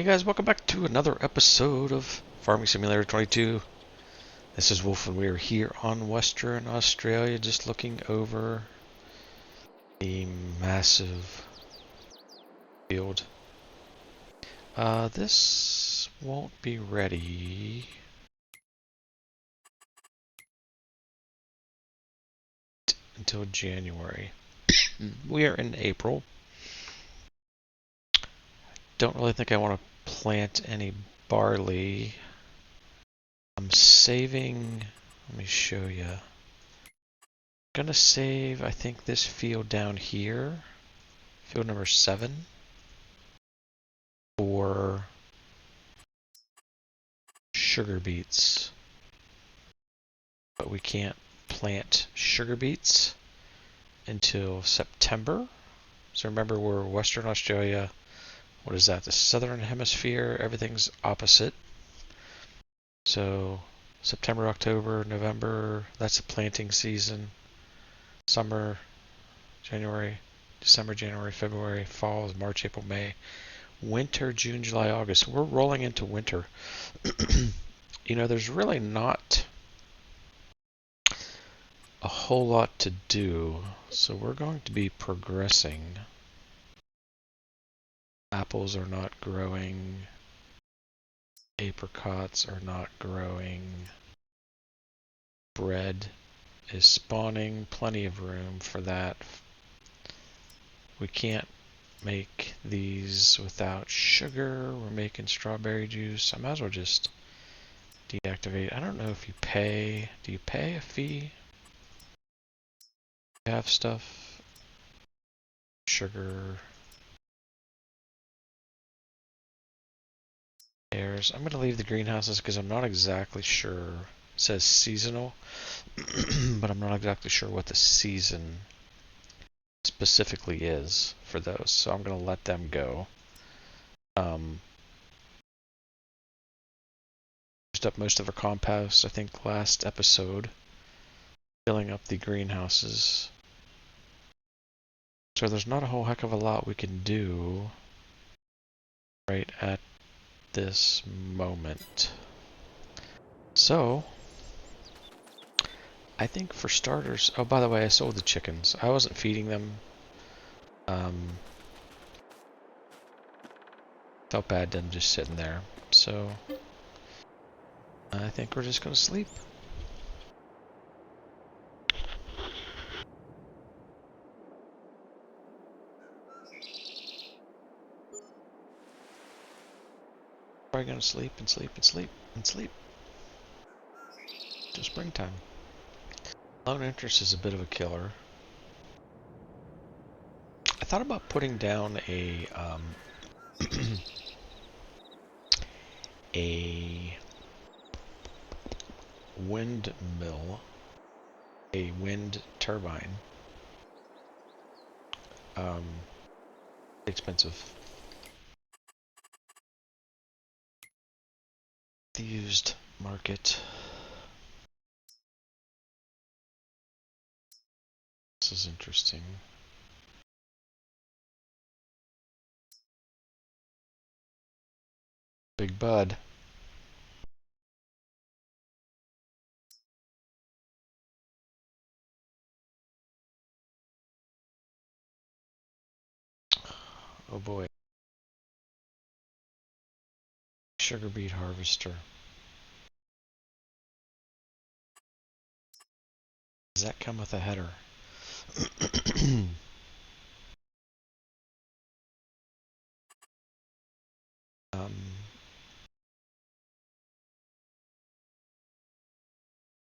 Guys, welcome back to another episode of Farming Simulator 22. This is Wolf and we are here on Western Australia just looking over the massive field. This won't be ready until January. We are in April. Don't really think I want to plant any barley. I'm saving, let me show you. Gonna save, I think, this field down here, field number 7, for sugar beets. But we can't plant sugar beets until September. So remember, we're Western Australia. What is that? The Southern Hemisphere. Everything's opposite. So September, October, November, that's the planting season. Summer, January, December, January, February. Fall is March, April, May. Winter, June, July, August. We're rolling into winter. You know, there's really not a whole lot to do, so we're going to be progressing. Apples are not growing. Apricots are not growing. Bread is spawning. Plenty of room for that. We can't make these without sugar. We're making strawberry juice. I might as well just deactivate. I don't know if you pay. Do you pay a fee? You have stuff. Sugar. Airs. I'm going to leave the greenhouses because I'm not exactly sure. It says seasonal, but I'm not exactly sure what the season specifically is for those, so I'm going to let them go. Used up most of our compost, I think, last episode, filling up the greenhouses. So there's not a whole heck of a lot we can do right at this moment. So I think for starters, oh, by the way, I sold the chickens. I wasn't feeding them. Felt bad them just sitting there. So I think we're just gonna sleep. Probably gonna sleep and sleep and sleep and sleep till springtime. Lone interest is a bit of a killer. I thought about putting down a a windmill, a wind turbine. Expensive. The used market. This is interesting. Big Bud. Oh boy. Sugar beet harvester. Does that come with a header?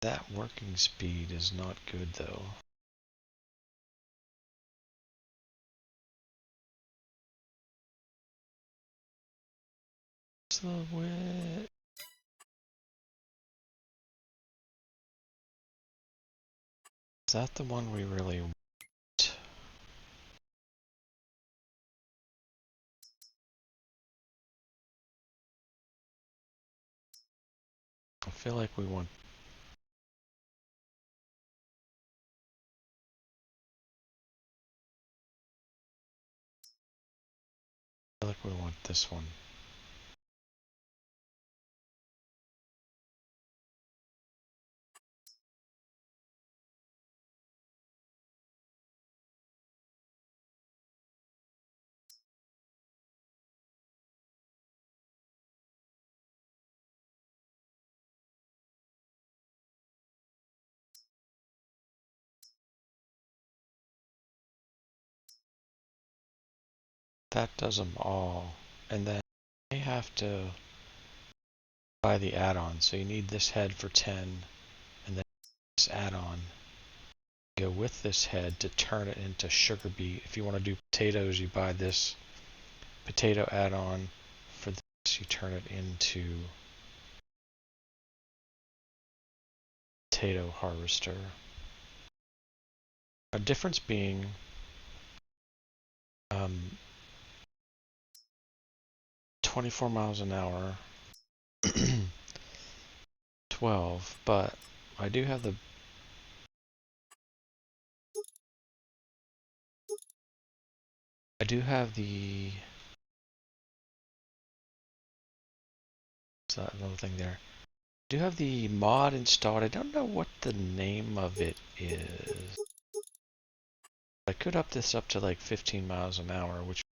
That working speed is not good though. What's the width? Is that the one we really want? I feel like we want. I feel like we want this one. That does them all. And then you have to buy the add-on. So you need this head for 10, and then this add-on. Go with this head to turn it into sugar beet. If you want to do potatoes, you buy this potato add-on. For this, you turn it into potato harvester. A difference being 24 miles an hour, 12, but I do have the another thing there. I do have the mod installed. I don't know what the name of it is. I could up this up to like 15 miles an hour, which is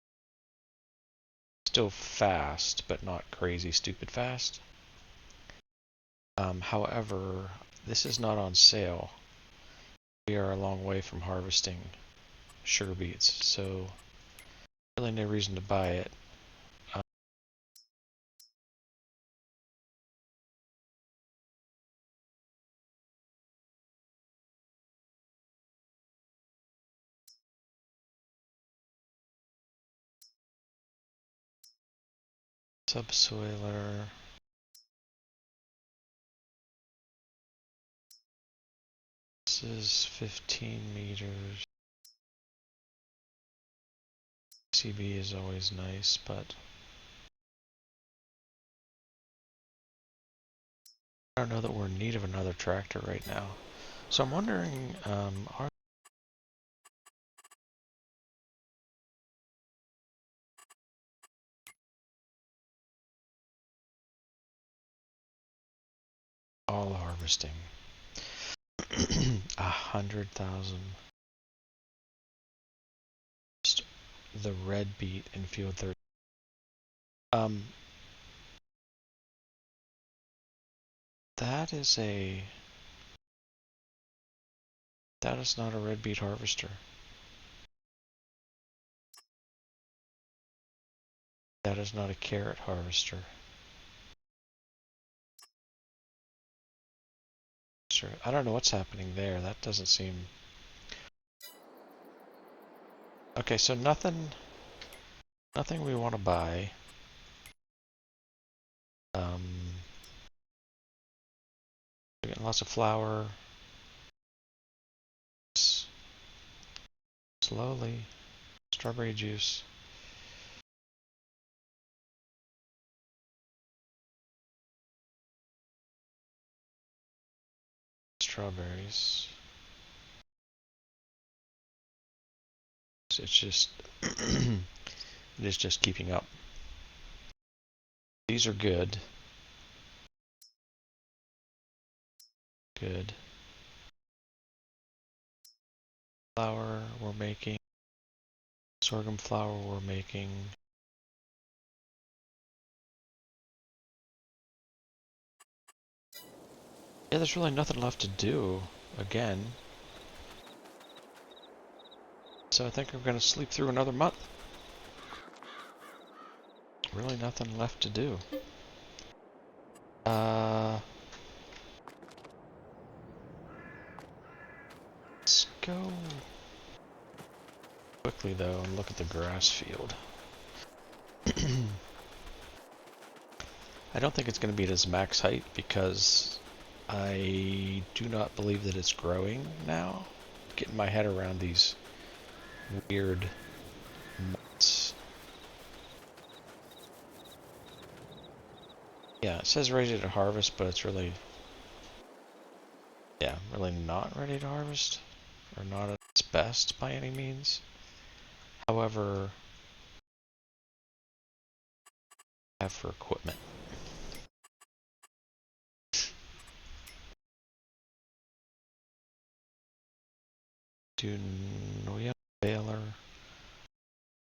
still fast, but not crazy stupid fast. However, this is not on sale. We are a long way from harvesting sugar beets, so really no reason to buy it. Subsoiler. This is 15 meters. CB is always nice, but I don't know that we're in need of another tractor right now. So I'm wondering, are all harvesting 100,000? The red beet in field 30. That is not a red beet harvester. That is not a carrot harvester. Sure. I don't know what's happening there. That doesn't seem... Okay, so nothing we want to buy. We're getting lots of flour. Slowly. Strawberry juice. Strawberries. It's just... it is just keeping up. These are good. Good. Flour we're making. Sorghum flour we're making. Yeah, there's really nothing left to do again. So I think I'm going to sleep through another month. Really nothing left to do. Let's go quickly though and look at the grass field. I don't think it's going to be at its max height because I do not believe that it's growing now. Getting my head around these weird months. Yeah, it says ready to harvest, but it's really, yeah, really not ready to harvest, or not at its best by any means. However, I have for equipment. We have a baler.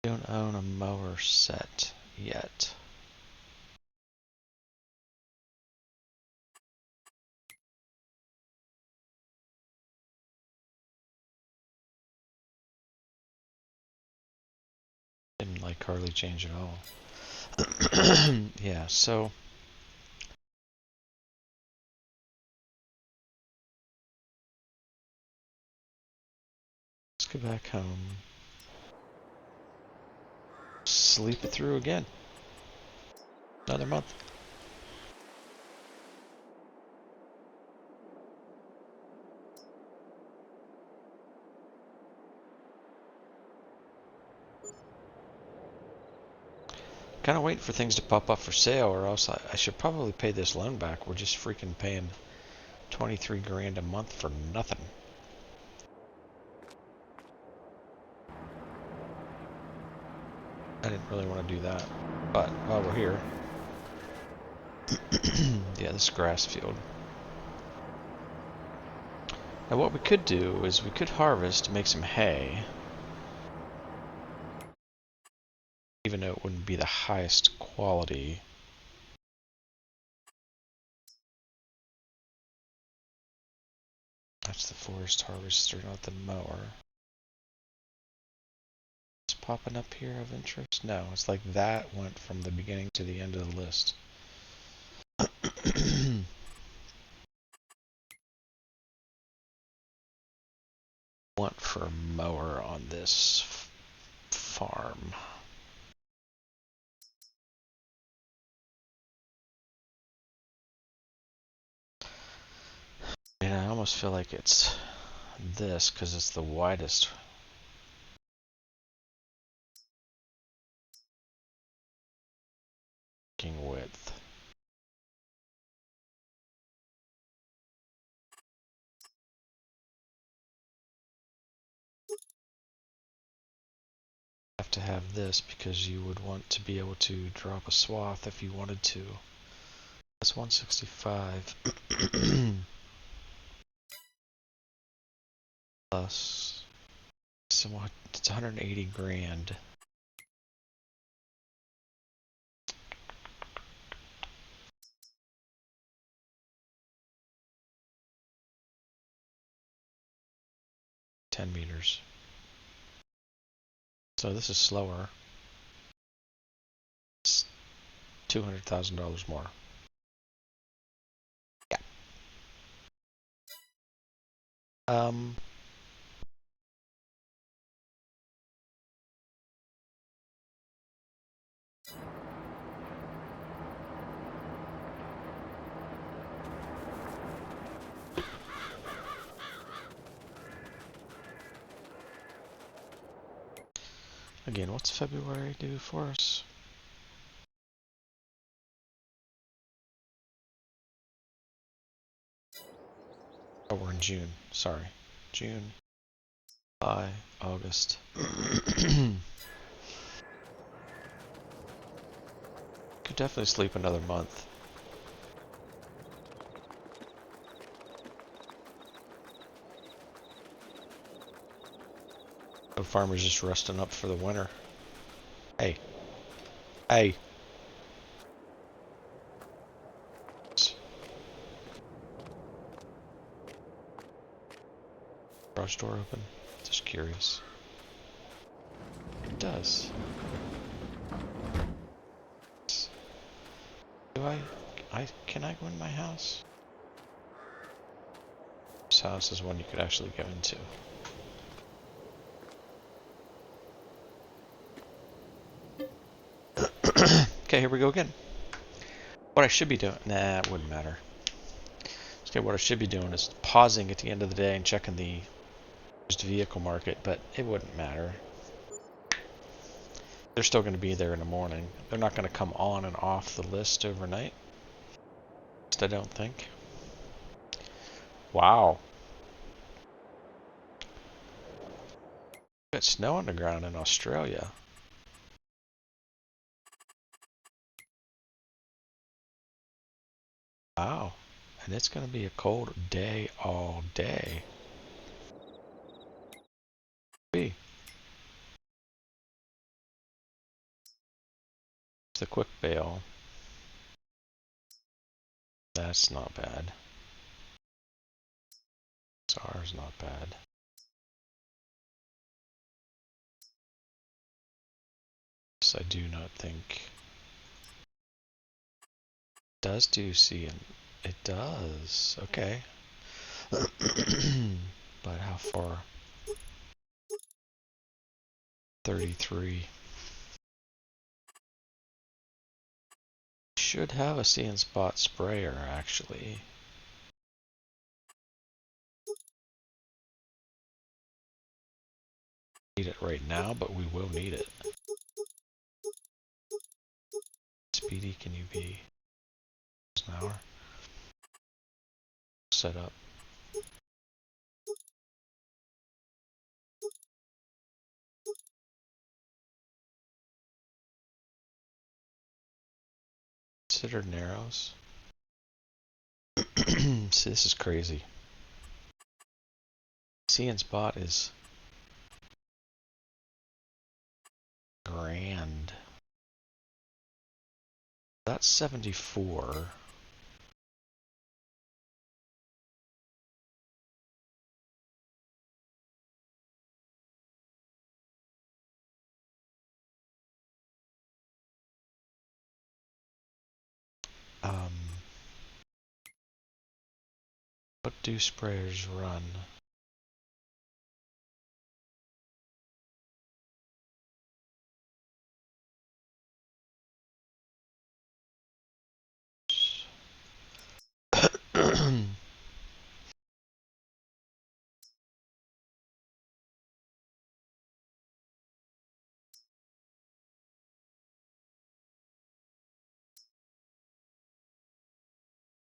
We don't own a mower set yet. Didn't like like hardly change at all. Yeah, so let's go back home. Sleep it through again. Another month. Kind of waiting for things to pop up for sale, or else I should probably pay this loan back. We're just freaking paying 23 grand a month for nothing. I didn't really want to do that, but while we're here, yeah, this grass field. Now what we could do is we could harvest to make some hay, even though it wouldn't be the highest quality. That's the forest harvester, not the mower. It's popping up here of interest? No, it's like that went from the beginning to the end of the list. Want for a mower on this farm. And I almost feel like it's this because it's the widest. Width. Have to have this because you would want to be able to drop a swath if you wanted to. That's 165 plus somewhat. It's 180 grand. $10 meters. So this is slower. It's $200,000 more. Yeah. Again, what's February do for us? Oh, we're in June. Sorry. June, July, August. Could definitely sleep another month. The farmer's just resting up for the winter. Hey. Hey. Garage door open. Just curious. It does. Do can I go in my house? This house is one you could actually go into. Okay, here we go again. What I should be doing, nah, it wouldn't matter. Okay, what I should be doing is pausing at the end of the day and checking the used vehicle market, but it wouldn't matter. They're still going to be there in the morning. They're not going to come on and off the list overnight. I don't think. Wow. Got snow on the ground in Australia. Wow. And it's going to be a cold day all day. It's the quick bail. That's not bad. SAR's not bad. Let's this. I do not think it does do C, and it does. Okay. But how far? 33. Should have a See and Spot sprayer, actually. Need it right now, but we will need it. Speedy, can you be an hour? Set up. Consider narrows. See, this is crazy. See and Spot is grand. That's 74. What do sprayers run?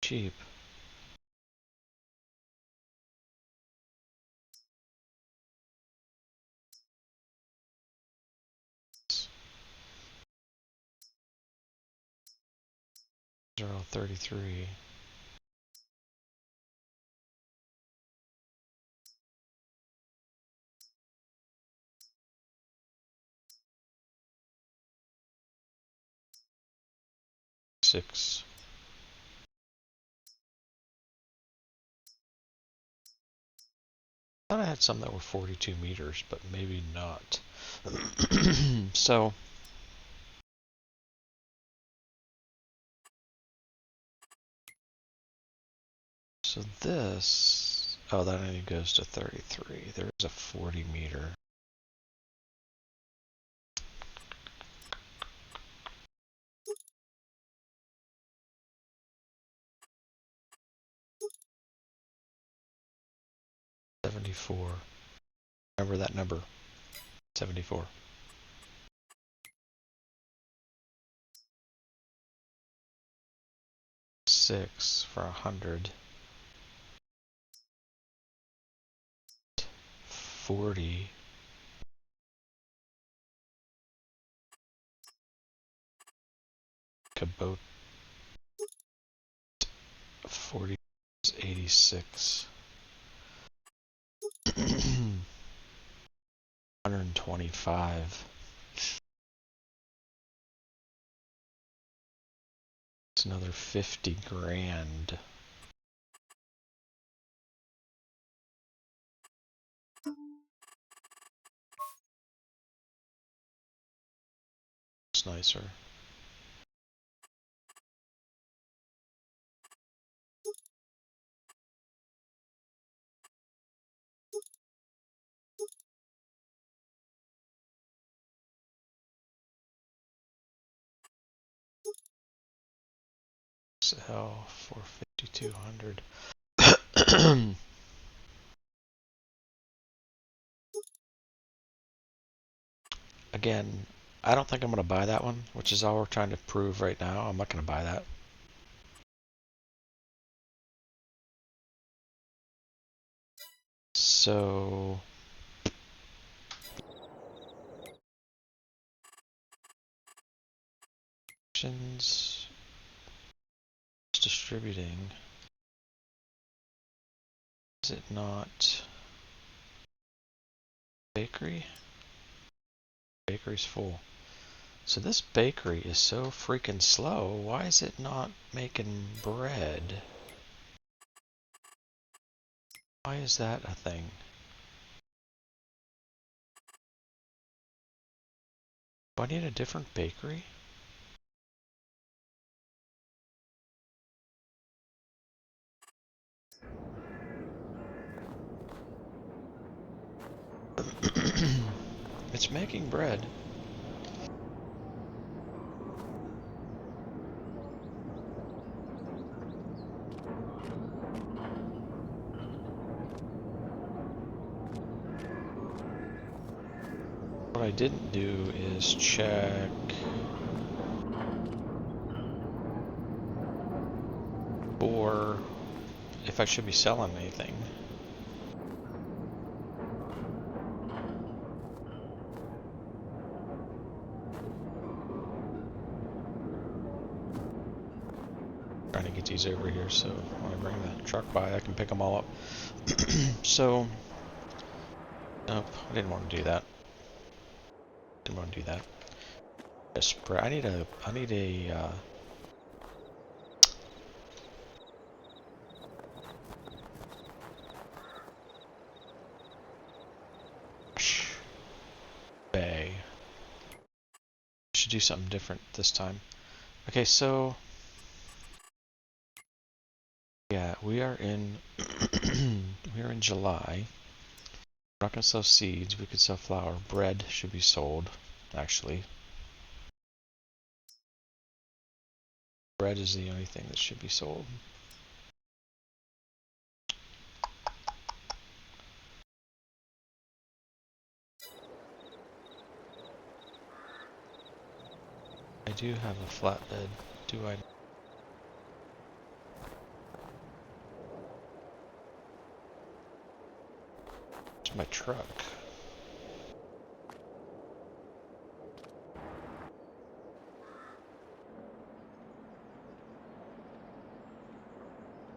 Cheap. They're all 33. Six. I thought I had some that were 42 meters, but maybe not. So this, oh, that only goes to 33. There's a 40 meter. $74. Remember that number. 74. 6 for 100. 40. Cabot 40 is 86. 125. It's another 50 grand. It's nicer. Hell for 5200. Again, I don't think I'm going to buy that one, which is all we're trying to prove right now. I'm not going to buy that. So options, distributing. Is it not bakery? Bakery's full. So this bakery is so freaking slow. Why is it not making bread? Why is that a thing? Do I need a different bakery? It's making bread. What I didn't do is check for if I should be selling anything. Trying to get these over here so when I bring the truck by I can pick them all up. So, nope, I didn't want to do that. Didn't want to do that. A spray. I need a bay. Should do something different this time. Okay, so yeah, we are in July. We're not gonna sell seeds. We could sell flour. Bread should be sold, actually. Bread is the only thing that should be sold. I do have a flatbed. Do I? It's my truck.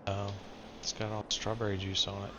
Oh, it's got all strawberry juice on it.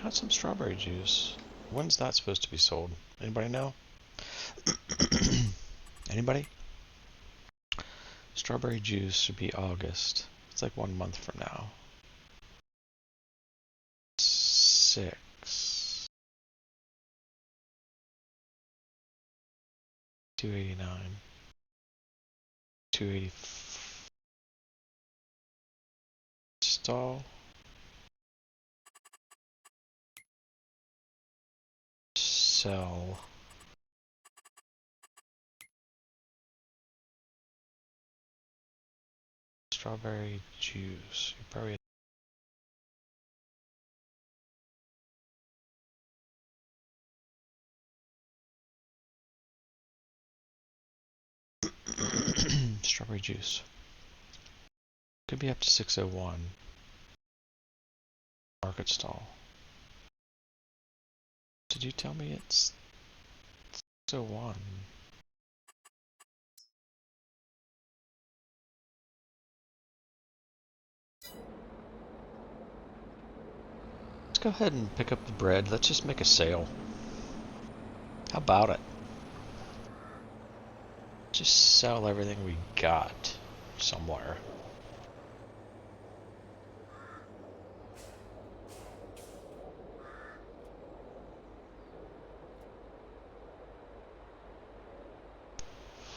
Got some strawberry juice. When's that supposed to be sold? Anybody know? Anybody? Strawberry juice should be August. It's like 1 month from now. 6. 289. 280. Stall. Sell. Strawberry juice. You probably strawberry juice. Could be up to 601. Market stall. Did you tell me it's 601? Let's go ahead and pick up the bread. Let's just make a sale. How about it? Just sell everything we got somewhere.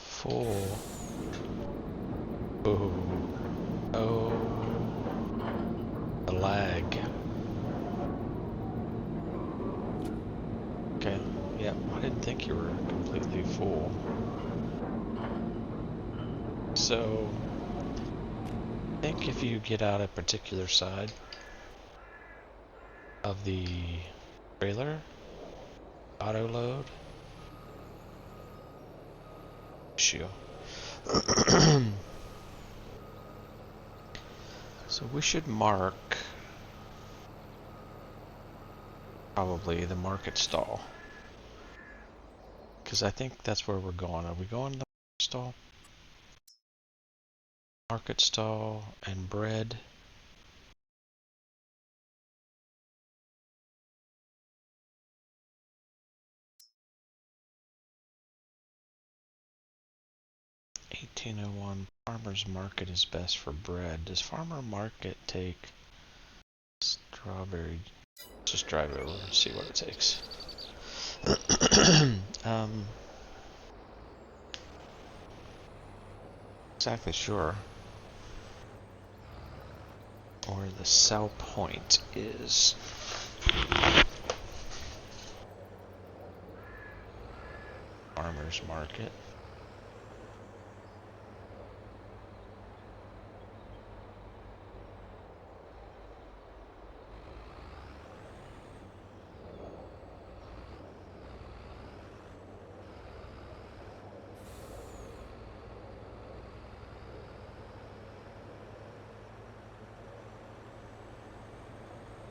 Full. Oh. Oh. The lag. Okay. Yeah, I didn't think you were completely full. So, I think if you get out a particular side of the trailer, auto load, issue. So we should mark probably the market stall, because I think that's where we're going. Are we going to the market stall? Market stall and bread. $18.01. Farmer's market is best for bread. Does farmer market take strawberry? Let's just drive over and see what it takes. Exactly sure. Or the sell point is. Farmer's market.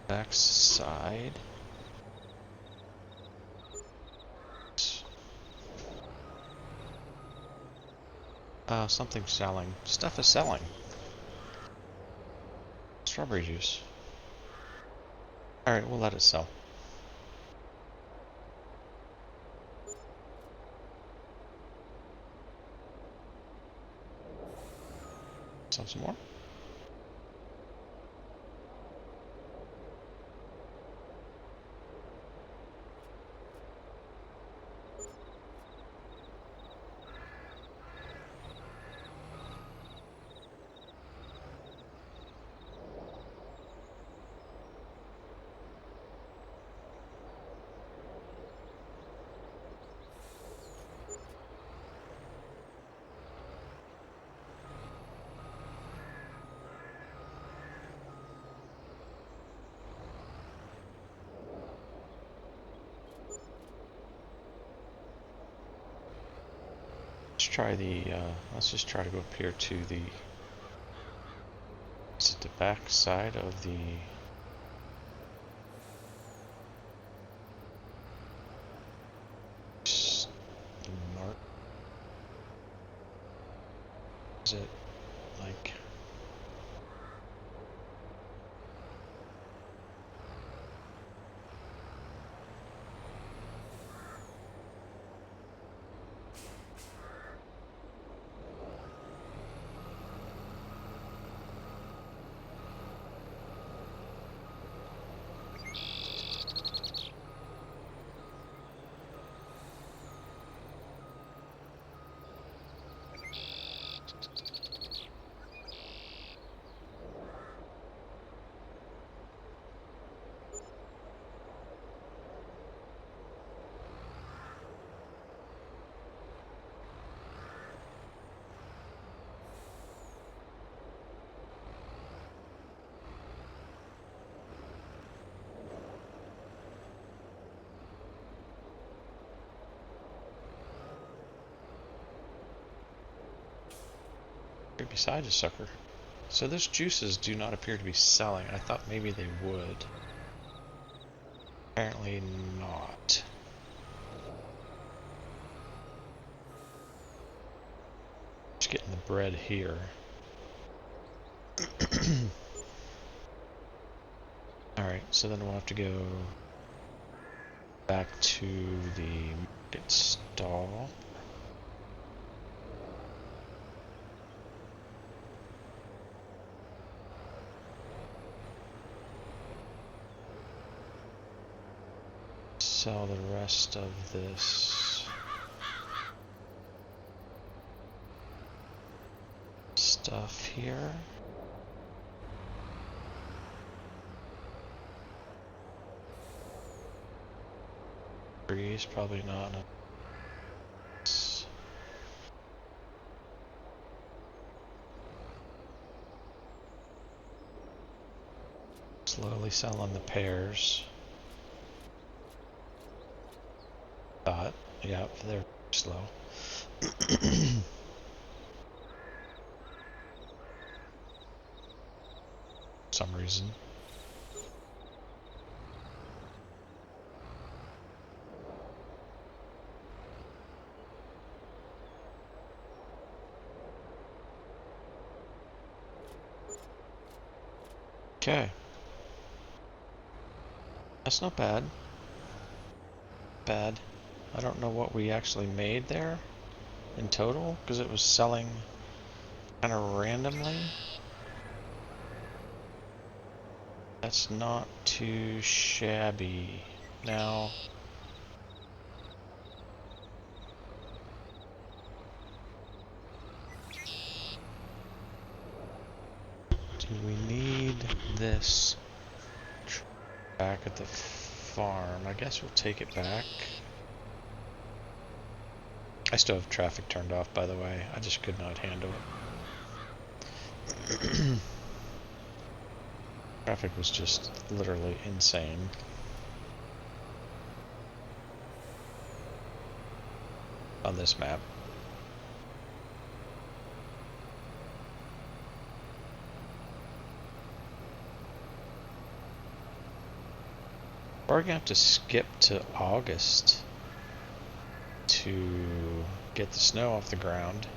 Back side. Something's selling. Stuff is selling. Strawberry juice. Alright, we'll let it sell. Sell some more. Let's just try to go up here to the, is it the back side of the, mark, is it like, right beside the sucker. So those juices do not appear to be selling. I thought maybe they would. Apparently not. Just getting the bread here. Alright, so then we'll have to go back to the market stall. Sell the rest of this stuff here. Breeze, probably not enough. Slowly selling the pears. Yeah, they're slow. Some reason. Okay. That's not bad. Bad. I don't know what we actually made there in total, because it was selling kind of randomly. That's not too shabby. Now, do we need this back at the farm? I guess we'll take it back. I still have traffic turned off, by the way. I just could not handle it. Traffic was just literally insane. On this map. We're gonna have to skip to August to get the snow off the ground.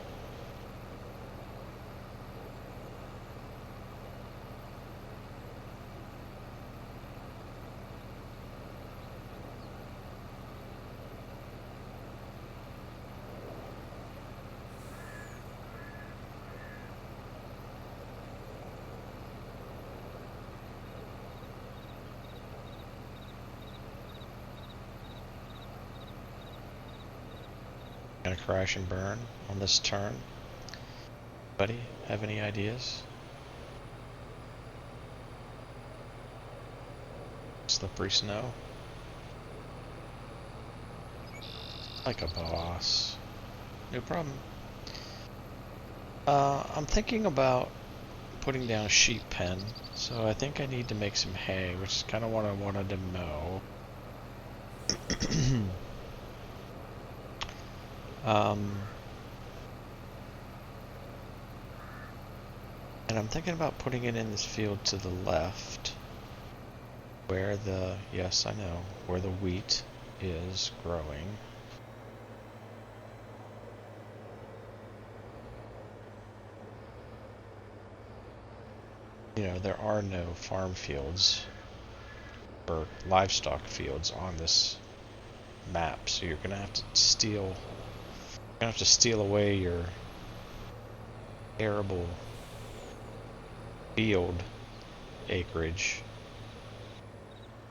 Gonna crash and burn on this turn. Buddy, have any ideas? Slippery snow. Like a boss. No problem. I'm thinking about putting down a sheep pen, so I think I need to make some hay, which is kind of what I wanted to mow. And I'm thinking about putting it in this field to the left, where the, yes, I know, where the wheat is growing. You know, there are no farm fields or livestock fields on this map, so you're gonna have to steal away your arable field acreage,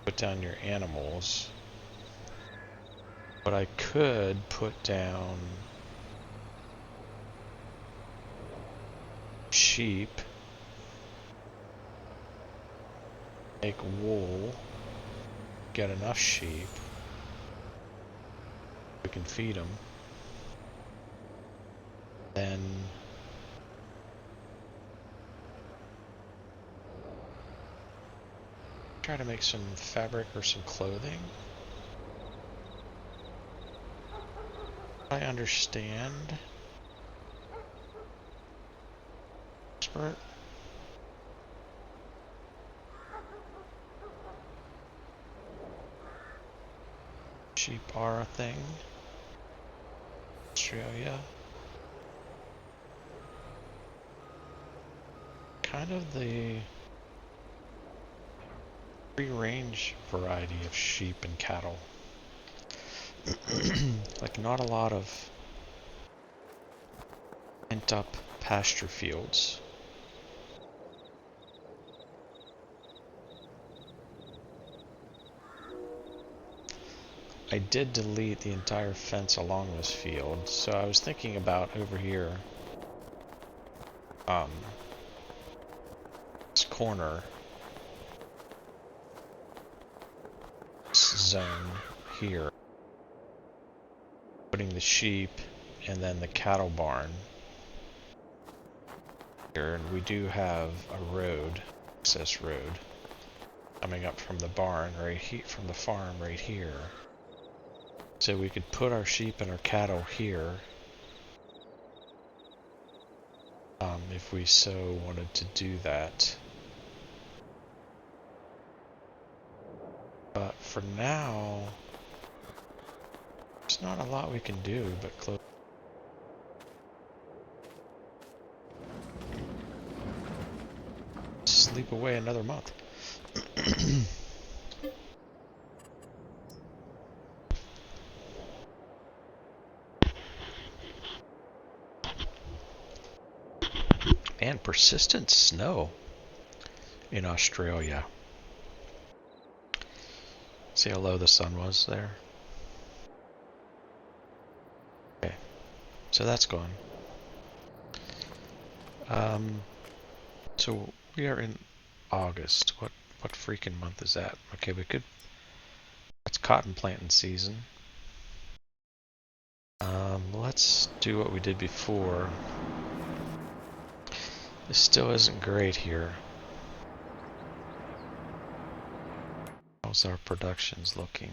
put down your animals. But I could put down sheep, make wool, get enough sheep, we can feed them, then try to make some fabric or some clothing. I understand. Expert. Sheep are a thing. Australia. Kind of the free-range variety of sheep and cattle. Like not a lot of pent-up pasture fields. I did delete the entire fence along this field, so I was thinking about over here, this corner, this zone here, putting the sheep and then the cattle barn here, and we do have a road, access road, coming up from the barn right here, from the farm right here. So we could put our sheep and our cattle here, if we so wanted to do that. But for now, there's not a lot we can do but close. Sleep away another month. And persistent snow in Australia. See how low the sun was there? Okay, so that's gone. So we are in August. What freaking month is that? Okay, we could. It's cotton planting season. Let's do what we did before. This still isn't great here. How's our productions looking?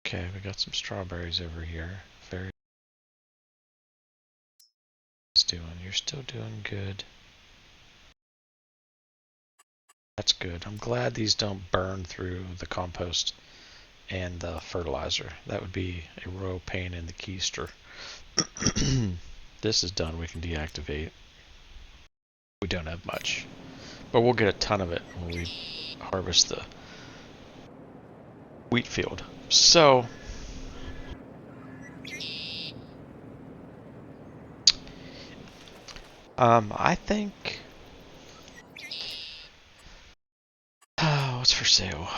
Okay, we got some strawberries over here. Very doing. You're still doing good. That's good. I'm glad these don't burn through the compost and the fertilizer. That would be a real pain in the keister. This is done. We can deactivate. We don't have much, but we'll get a ton of it when we harvest the wheat field. So I think what's for sale?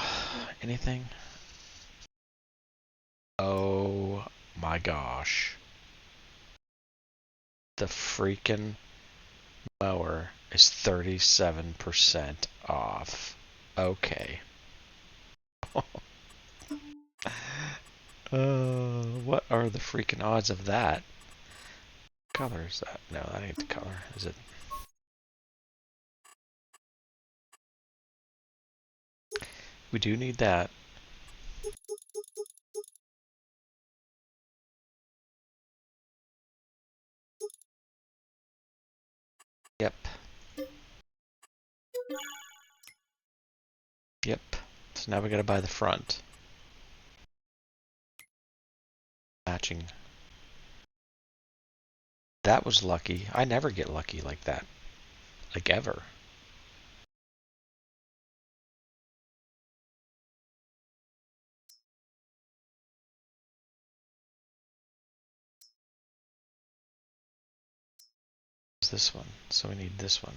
Anything? Oh my gosh. The freaking mower is 37% off. Okay. What are the freaking odds of that? What color is that? No, that ain't the color, is it? We do need that. Yep. Yep. So now we gotta buy the front. Matching. That was lucky. I never get lucky like that. Like ever. It's this one. So we need this one.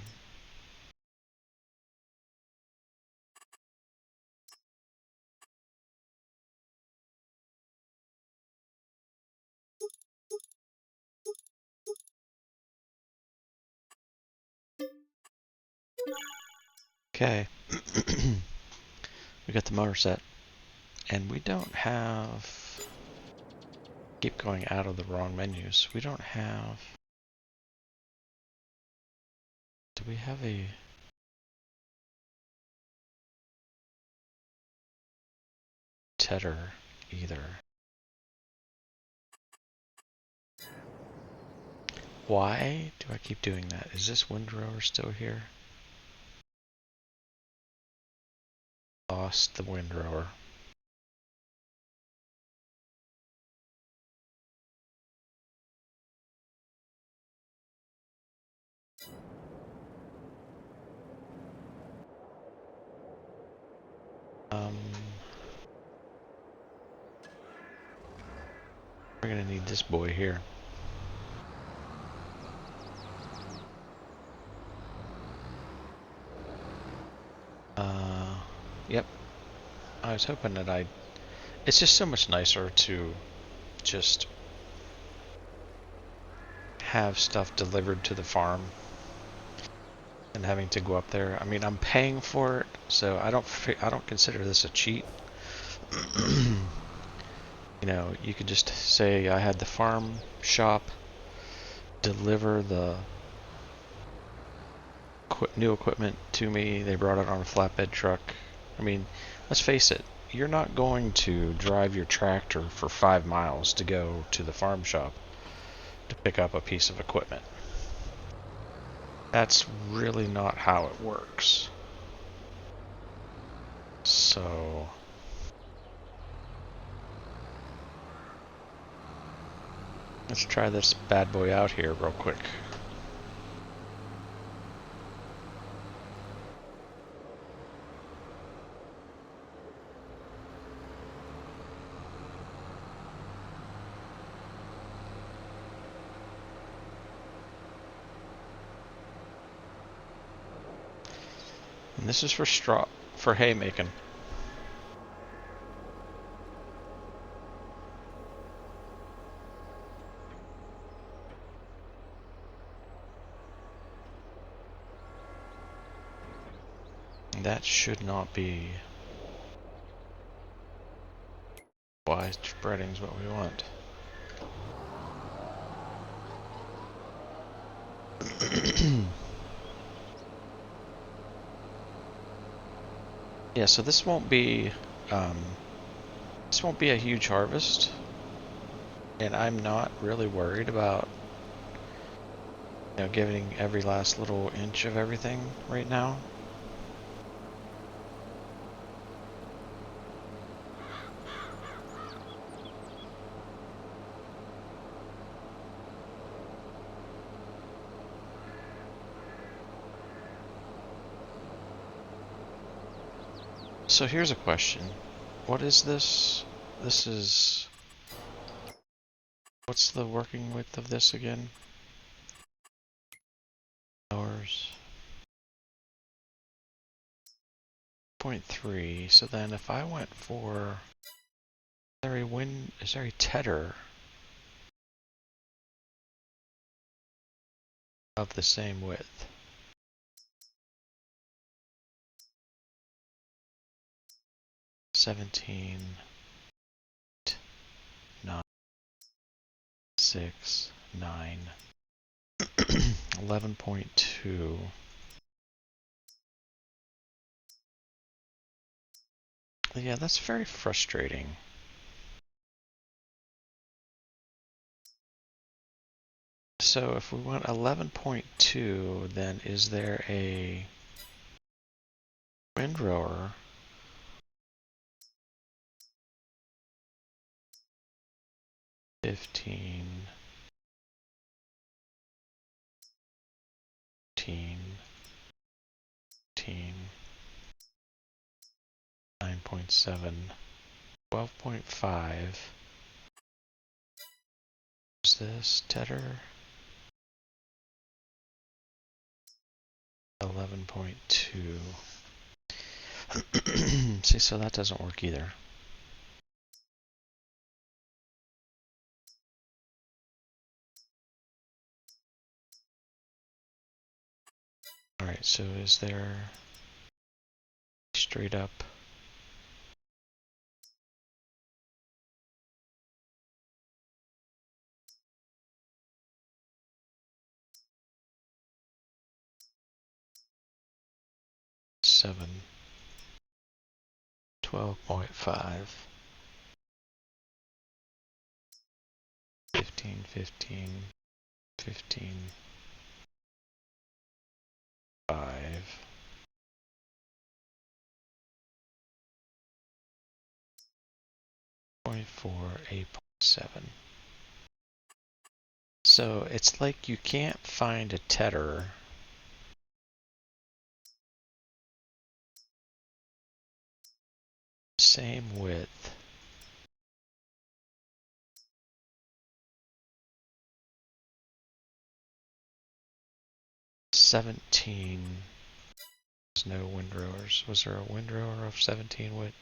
Okay. We got the motor set. And we don't have... Keep going out of the wrong menus. We don't have... Do we have a... tedder either? Why do I keep doing that? Is this windrower still here? Lost the windrower. We're gonna need this boy here. Yep. I was hoping that I'd... It's just so much nicer to just have stuff delivered to the farm and having to go up there. I mean, I'm paying for it, so I don't consider this a cheat. You know, you could just say I had the farm shop deliver the new equipment to me. They brought it on a flatbed truck. I mean, let's face it, you're not going to drive your tractor for 5 miles to go to the farm shop to pick up a piece of equipment. That's really not how it works. So let's try this bad boy out here real quick. And this is for straw, for hay making. That should not be. Wide spreading is what we want. Yeah, so this won't be a huge harvest, and I'm not really worried about giving every last little inch of everything right now. So here's a question. What is this? This is... What's the working width of this again? Hours. 0.3. So then if I went for... Is there a tether of the same width? $17, 9, 6, 9, 11.2. Yeah, that's very frustrating. So if we want 11.2, then is there a windrower? $15, 9.7, 12.5. Is this tether? 11.2. See, so that doesn't work either. Alright, so is there straight up? Seven, 12.5, 15, 15, 15, 5. .4, 8.7. So it's like you can't find a tether same width. $17. There's no windrowers. Was there a windrower of 17 width?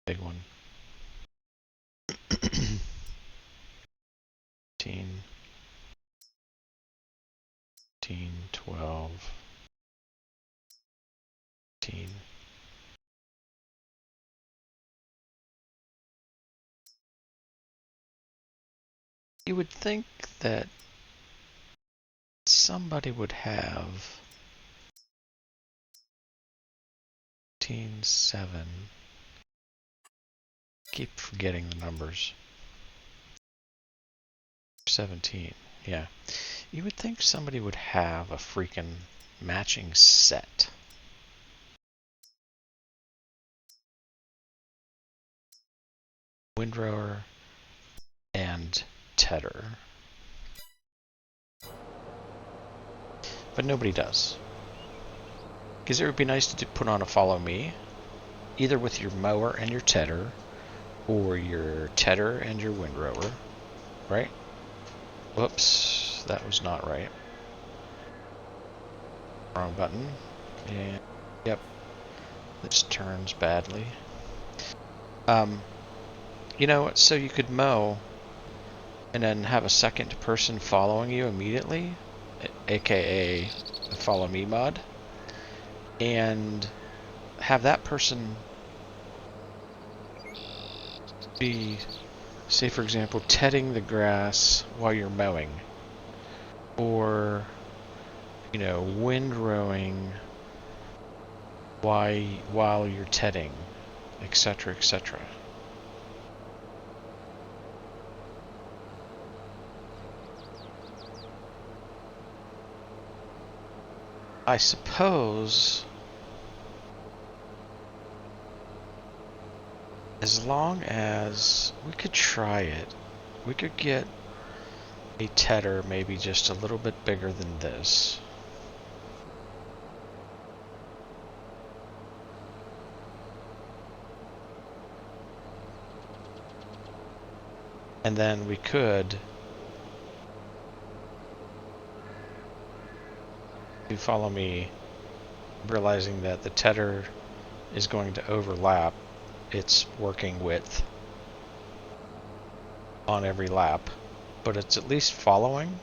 Big one. 15, 15, 12, 15. You would think that somebody would have 15.7. Keep forgetting the numbers. 17. Yeah. You would think somebody would have a freaking matching set. Windrower and tedder. But nobody does. Because it would be nice to put on a follow me, either with your mower and your tedder, or your tedder and your windrower, right? Whoops, that was not right. Wrong button. And yep, this turns badly. You know, so you could mow and then have a second person following you immediately, aka the follow me mod, and have that person be, say for example, tedding the grass while you're mowing, or, you know, windrowing while you're tedding, etc., etc. I suppose as long as we could try it, we could get a tedder maybe just a little bit bigger than this. And then we could follow me, realizing that the tedder is going to overlap its working width on every lap, but it's at least following.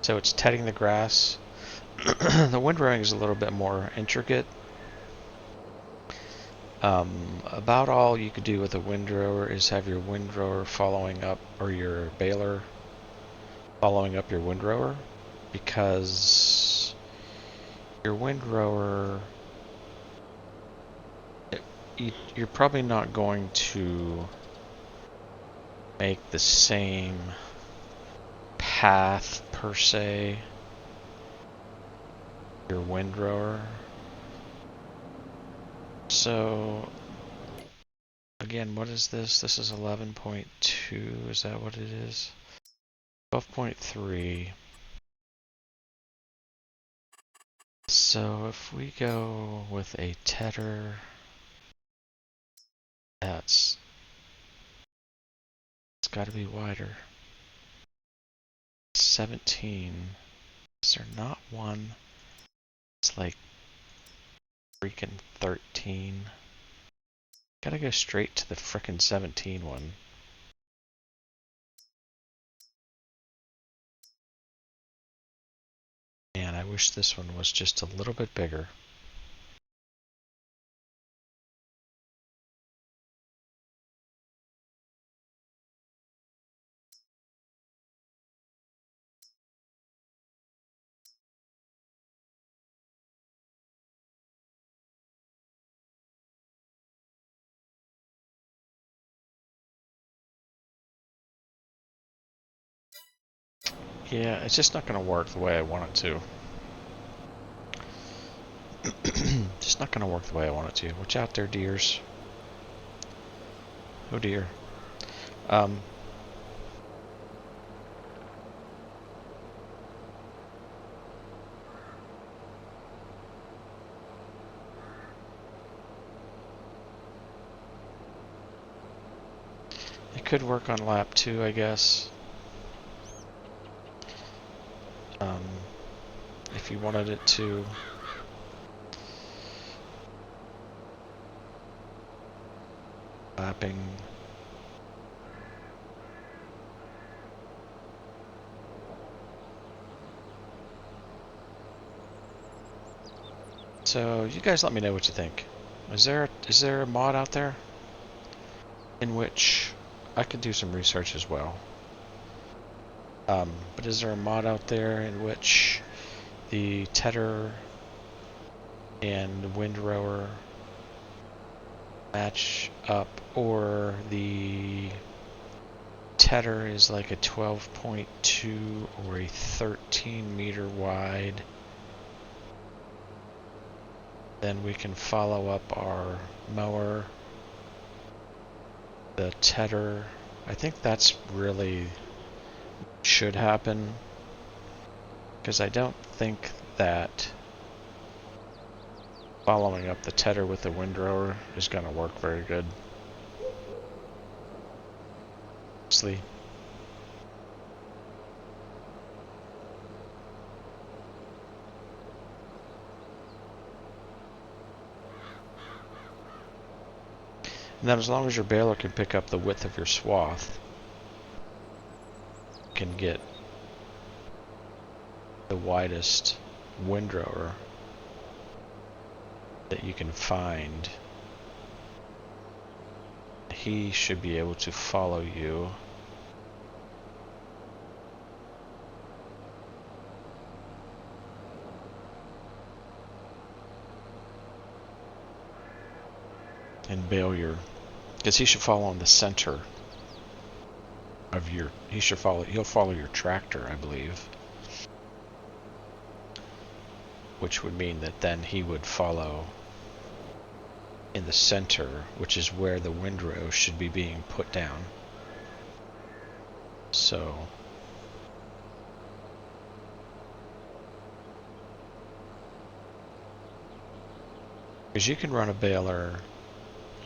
So it's tedding the grass. The windrowing is a little bit more intricate. About all you could do with a windrower is have your windrower following up, or your baler following up your windrower, because your windrower, you're probably not going to make the same path per se your windrower. So again, what is this? This is 11.2. Is that what it is? 12.3. So if we go with a tedder, it's got to be wider. 17. Is there not one? It's like freaking 13. Gotta go straight to the frickin' 17 one. Man, I wish this one was just a little bit bigger. Yeah, it's just not gonna work the way I want it to. Just not gonna work the way I want it to. Watch out there, deers. Oh dear. It could work on lap 2, I guess. If you wanted it to. Lapping. So you guys let me know what you think. Is there a mod out there in which I could do some research as well? But is there a mod out there in which the tedder and the windrower match up, or the tedder is like a 12.2 or a 13 meter wide, then we can follow up our mower, the tedder. I think that's really should happen, because I don't think that following up the tedder with the windrower is going to work very good. Honestly. And then as long as your baler can pick up the width of your swath, you can get the widest windrower that you can find. He should be able to follow you. And bale your, because he should follow in the center of your, he'll follow your tractor, I believe. Which would mean that then he would follow in the center, which is where the windrow should be being put down. So because you can run a baler,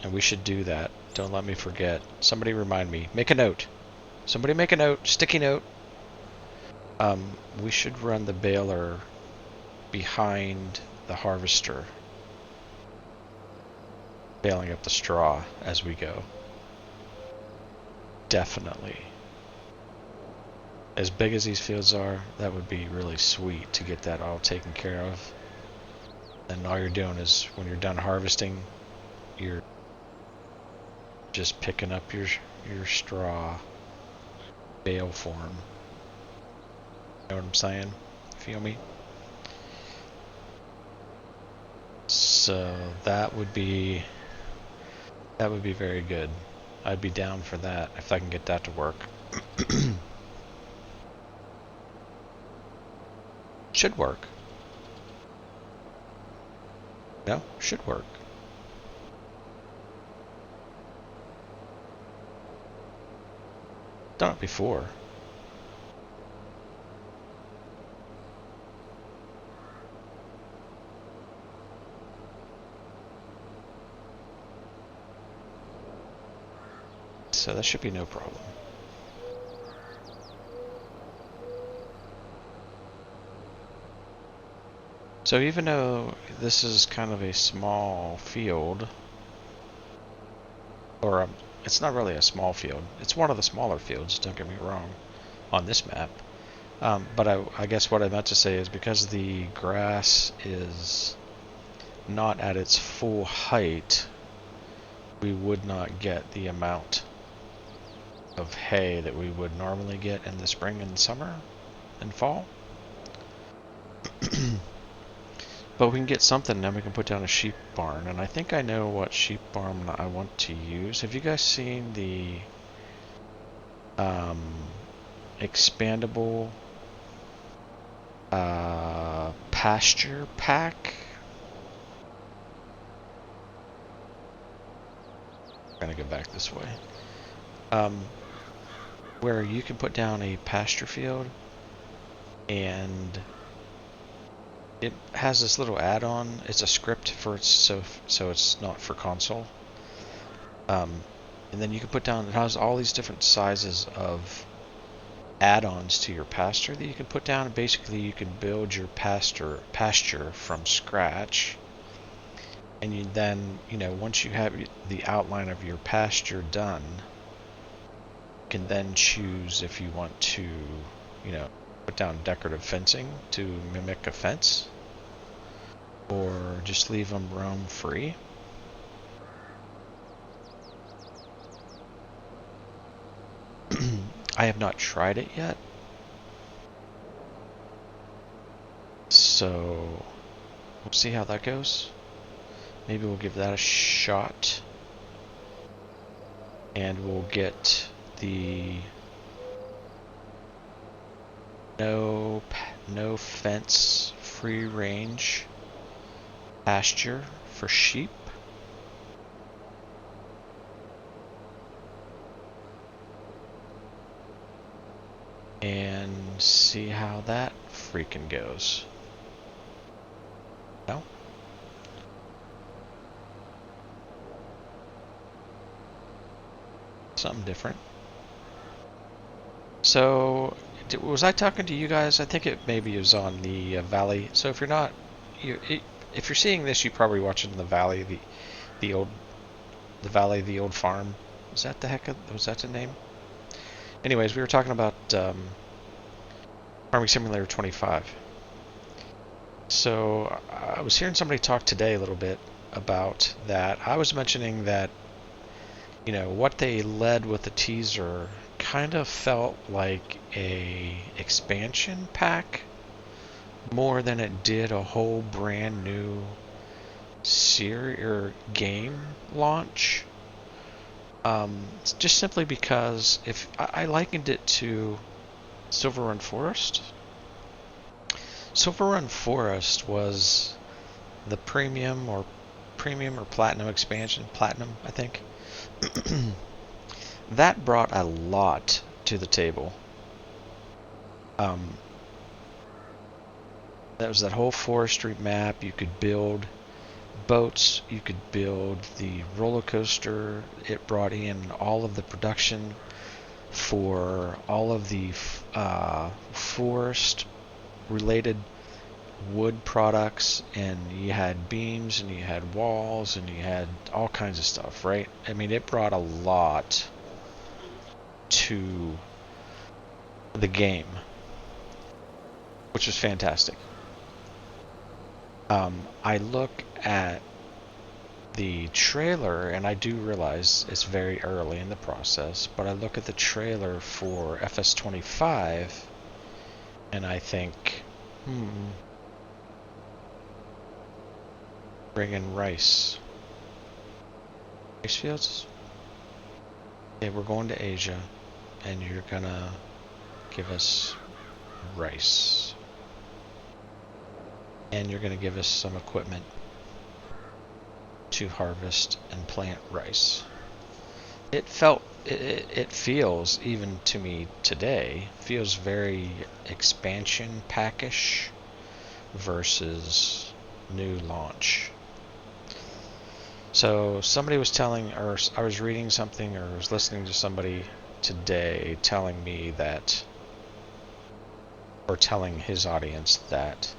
and we should do that. Don't let me forget. Somebody remind me. Make a note. Somebody make a note. Sticky note. We should run the baler behind the harvester, baling up the straw as we go. Definitely. As big as these fields are, that would be really sweet to get that all taken care of. And all you're doing is, when you're done harvesting, you're just picking up your straw bale form. You know what I'm saying? Feel me? So that would be very good. I'd be down for that if I can get that to work. Should work. No, should work. Done it before. So that should be no problem. So even though this is kind of a small field, or it's not really a small field, it's one of the smaller fields, don't get me wrong, on this map. But I guess what I meant to say is, because the grass is not at its full height, we would not get the amount of hay that we would normally get in the spring and summer and fall. But we can get something, then we can put down a sheep barn. And I think I know what sheep barn I want to use. Have you guys seen the expandable pasture pack? I'm gonna go back this way. Where you can put down a pasture field, and it has this little add-on. It's a script for it, so it's not for console. And then you can put down, it has all these different sizes of add-ons to your pasture that you can put down, and basically you can build your pasture from scratch. And you then, once you have the outline of your pasture done, you can then choose if you want to, put down decorative fencing to mimic a fence, or just leave them roam free. I have not tried it yet, so We'll see how that goes. Maybe we'll give that a shot. And we'll get the no fence free range pasture for sheep. And see how that freaking goes. No? Something different. So, was I talking to you guys? I think it maybe was on the Valley. So if you're not, if you're seeing this, you probably watching the Valley, the Valley, the old farm. Was that was that the name? Anyways, we were talking about Farming Simulator 25. So I was hearing somebody talk today a little bit about that. I was mentioning that, you know, what they led with the teaser kind of felt like a expansion pack more than it did a whole brand new series or game launch. Just simply because if I likened it to Silver Run Forest. Silver Run Forest was the premium or platinum expansion. Platinum, I think. That brought a lot to the table. That was that whole forestry map. You could build boats. You could build the roller coaster. It brought in all of the production for all of the forest related wood products, and you had beams and you had walls and you had all kinds of stuff, right? I mean, it brought a lot to the game, which was fantastic. I look at the trailer, and I do realize it's very early in the process, but I look at the trailer for FS25 and I think, bring in rice fields? Okay, we're going to Asia and you're gonna give us rice. And you're gonna give us some equipment to harvest and plant rice. It feels, even to me today, feels very expansion packish versus new launch. So somebody was telling, or I was reading something, or was listening to somebody today telling me that, or telling his audience that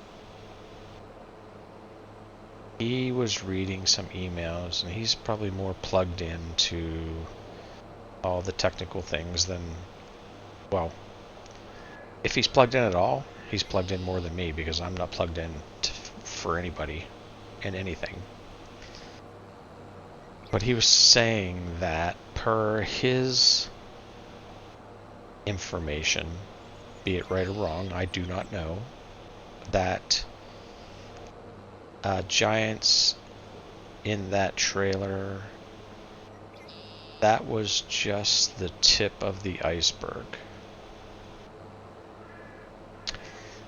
he was reading some emails, and he's probably more plugged into all the technical things than, well, if he's plugged in at all, he's plugged in more than me, because I'm not plugged in for anybody in anything. But he was saying that per his information, be it right or wrong, I do not know, that giants in that trailer, that was just the tip of the iceberg.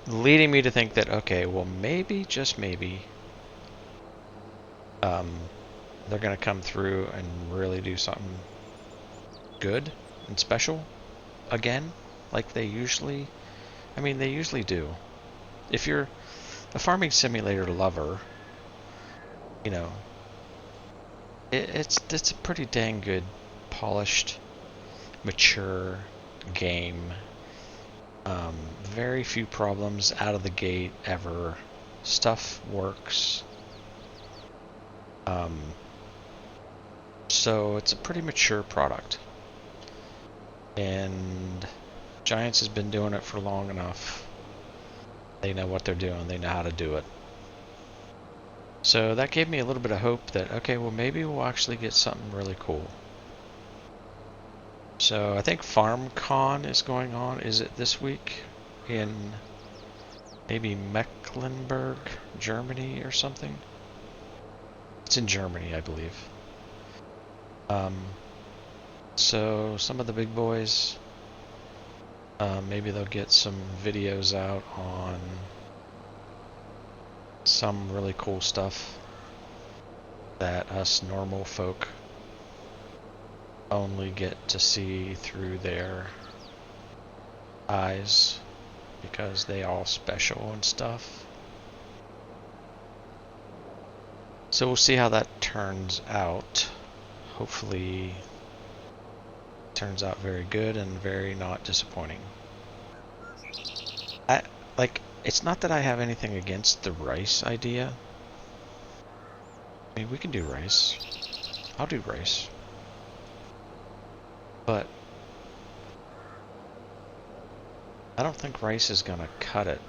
Leading me to think that, okay, well, maybe, just maybe, they're going to come through and really do something good and special again, like they usually, they usually do. If you're a farming simulator lover, you know, it's a pretty dang good, polished, mature game. Very few problems out of the gate ever. Stuff works. So it's a pretty mature product. And Giants has been doing it for long enough. They know what they're doing. They know how to do it. So that gave me a little bit of hope that, okay, well, maybe we'll actually get something really cool. So I think FarmCon is going on. Is it this week in maybe Mecklenburg, Germany or something. It's in Germany, I believe. So some of the big boys, maybe they'll get some videos out on some really cool stuff that us normal folk only get to see through their eyes because they all special and stuff. So we'll see how that turns out. Hopefully it turns out very good and very not disappointing. It's not that I have anything against the rice idea. I mean, we can do rice. I'll do rice. But I don't think rice is gonna cut it.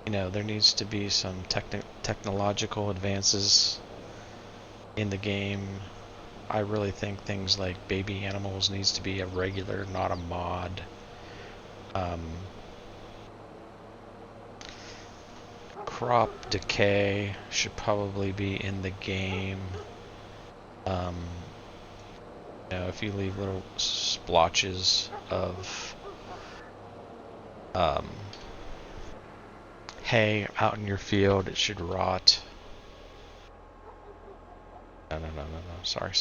You know, there needs to be some technological advances in the game. I really think things like baby animals needs to be a regular, not a mod. Crop decay should probably be in the game. You know, if you leave little splotches of hay out in your field, it should rot. No. Sorry.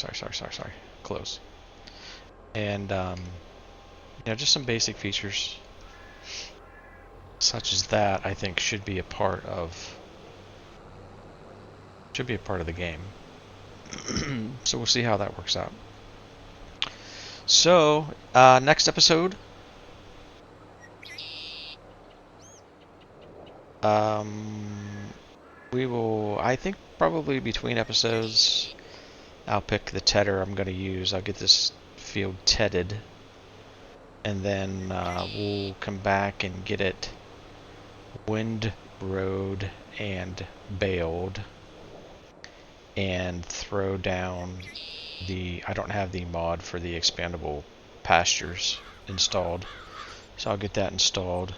Close. And, you know, just some basic features such as that, I think, should be a part of the game. So we'll see how that works out. So, next episode, we will, I think, probably between episodes, I'll pick the tedder I'm going to use. I'll get this field tedded, and then we'll come back and get it windrowed and baled, and throw down I don't have the mod for the expandable pastures installed, so I'll get that installed,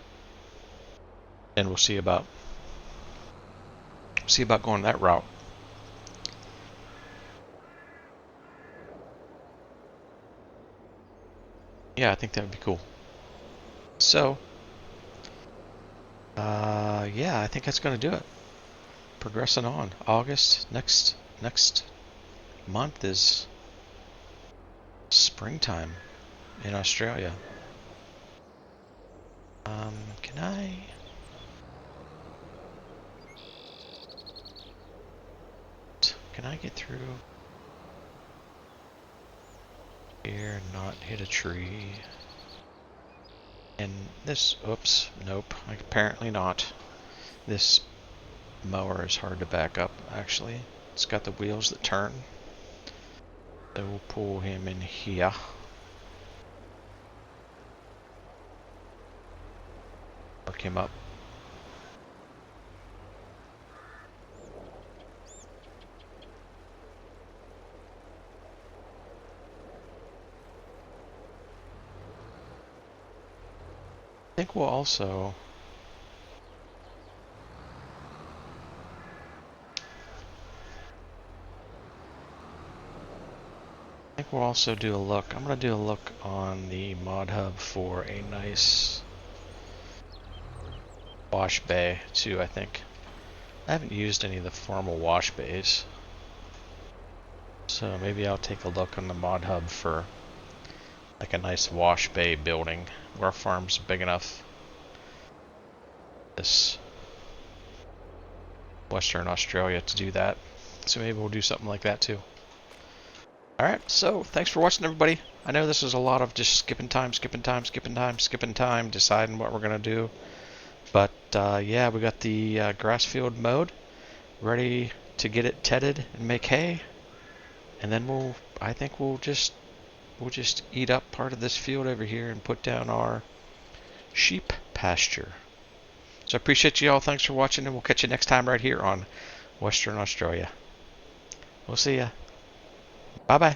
and we'll see about going that route. Yeah, I think that would be cool. So, yeah, I think that's going to do it. Progressing on. August, next month is springtime in Australia. Can I get through here and not hit a tree? And this, oops, nope, apparently not. This mower is hard to back up, actually. It's got the wheels that turn. So we'll pull him in here. Work him up. I think we'll also do a look. I'm going to do a look on the mod hub for a nice wash bay too, I think. I haven't used any of the formal wash bays, so maybe I'll take a look on the mod hub for like a nice wash bay building. Our farm's big enough. This Western Australia to do that, so maybe we'll do something like that too. Alright, so thanks for watching, everybody. I know this is a lot of just skipping time, deciding what we're going to do. But yeah, we got the grass field mowed, ready to get it tedded and make hay. And then I think we'll just eat up part of this field over here and put down our sheep pasture. So I appreciate you all. Thanks for watching, and we'll catch you next time right here on Western Australia. We'll see ya. Bye-bye.